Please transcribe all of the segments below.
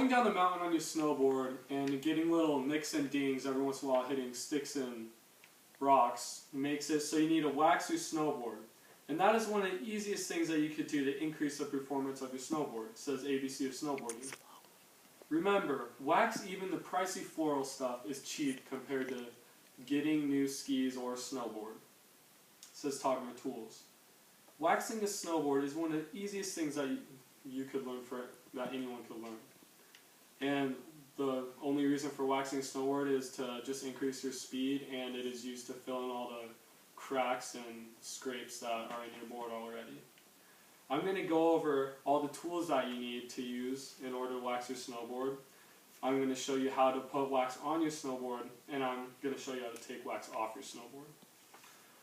going down the mountain on your snowboard and getting little nicks and dings every once in a while, hitting sticks and rocks, makes it so you need to wax your snowboard. And that is one of the easiest things that you could do to increase the performance of your snowboard. It says ABC of snowboarding. Remember, wax even the pricey floral stuff is cheap compared to getting new skis or a snowboard. It says Talking to Tools. Waxing a snowboard is one of the easiest things that you could learn that anyone could learn. And the only reason for waxing a snowboard is to just increase your speed, and it is used to fill in all the cracks and scrapes that are in your board already. I'm going to go over all the tools that you need to use in order to wax your snowboard. I'm going to show you how to put wax on your snowboard, and I'm going to show you how to take wax off your snowboard.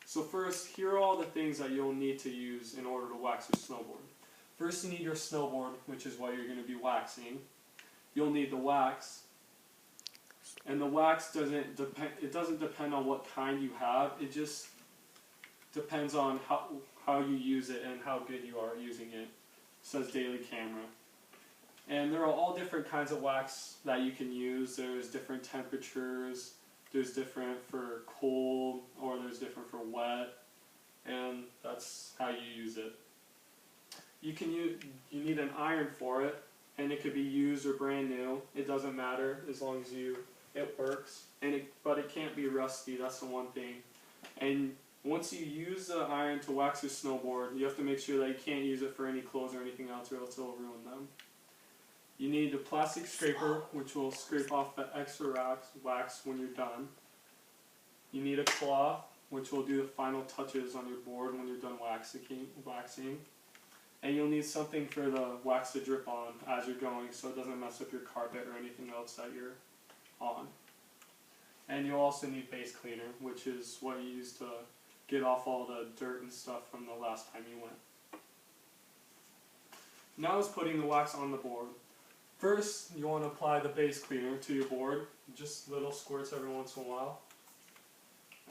So first, here are all the things that you'll need to use in order to wax your snowboard. First, you need your snowboard, which is what you're going to be waxing. You'll need the wax, and the wax doesn't depend on what kind you have. It just depends on how you use it and how good you are using it. It says Daily Camera. And there are all different kinds of wax that you can use. There's different temperatures. There's different for cold, or there's different for wet, and that's how you use it. You need an iron for it, and it could be used or brand new. It doesn't matter as long as it works. But it can't be rusty. That's the one thing. And once you use the iron to wax your snowboard, you have to make sure that you can't use it for any clothes or anything else, or else it'll ruin them. You need a plastic scraper, which will scrape off the extra wax when you're done. You need a cloth, which will do the final touches on your board when you're done waxing. And you'll need something for the wax to drip on as you're going, so it doesn't mess up your carpet or anything else that you're on. And you'll also need base cleaner, which is what you use to get off all the dirt and stuff from the last time you went. Now is putting the wax on the board. First, you want to apply the base cleaner to your board, just little squirts every once in a while.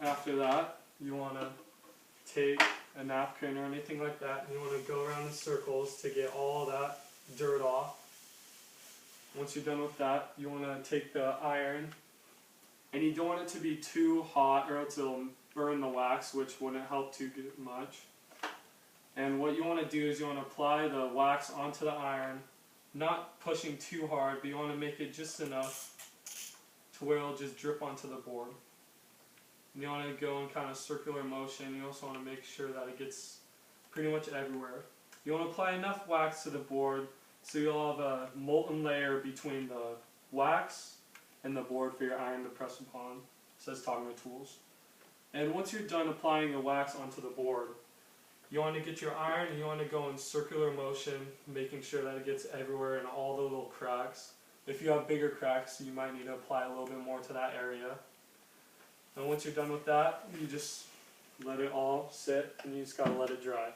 After that, you want to take a napkin or anything like that, and you want to go around in circles to get all that dirt off. Once you're done with that, you want to take the iron, and you don't want it to be too hot or else it'll burn the wax, which wouldn't help too much. And what you want to do is you want to apply the wax onto the iron, not pushing too hard, but you want to make it just enough to where it'll just drip onto the board. And you want to go in kind of circular motion. You also want to make sure that it gets pretty much everywhere. You want to apply enough wax to the board so you'll have a molten layer between the wax and the board for your iron to press upon. It says Talking to Tools. And once you're done applying the wax onto the board, you want to get your iron and you want to go in circular motion, making sure that it gets everywhere in all the little cracks. If you have bigger cracks, you might need to apply a little bit more to that area. And once you're done with that, you just let it all sit and you just got to let it dry.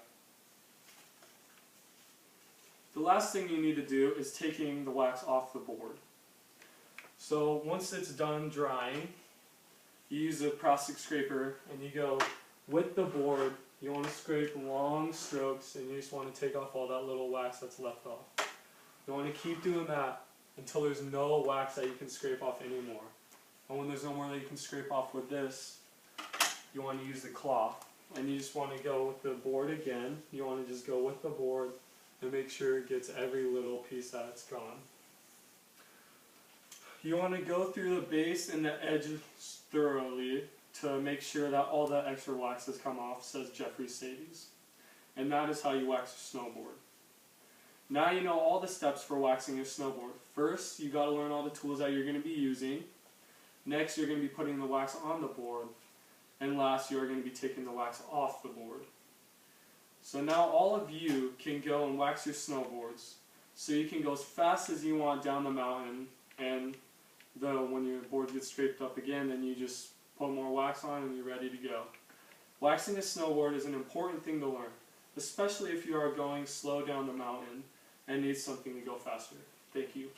The last thing you need to do is taking the wax off the board. So once it's done drying, you use a plastic scraper and you go with the board. You want to scrape long strokes, and you just want to take off all that little wax that's left off. You want to keep doing that until there's no wax that you can scrape off anymore. And when there's no more that you can scrape off with this, you want to use the cloth. And you just want to go with the board again. You want to just go with the board and make sure it gets every little piece that's gone. You want to go through the base and the edges thoroughly to make sure that all the extra wax has come off, says Jeffrey Sadie's. And that is how you wax your snowboard. Now you know all the steps for waxing your snowboard. First, you got to learn all the tools that you're going to be using. Next, you're going to be putting the wax on the board. And last, you're going to be taking the wax off the board. So now all of you can go and wax your snowboards. So you can go as fast as you want down the mountain, and when your board gets scraped up again, then you just put more wax on and you're ready to go. Waxing a snowboard is an important thing to learn, especially if you are going slow down the mountain and need something to go faster. Thank you.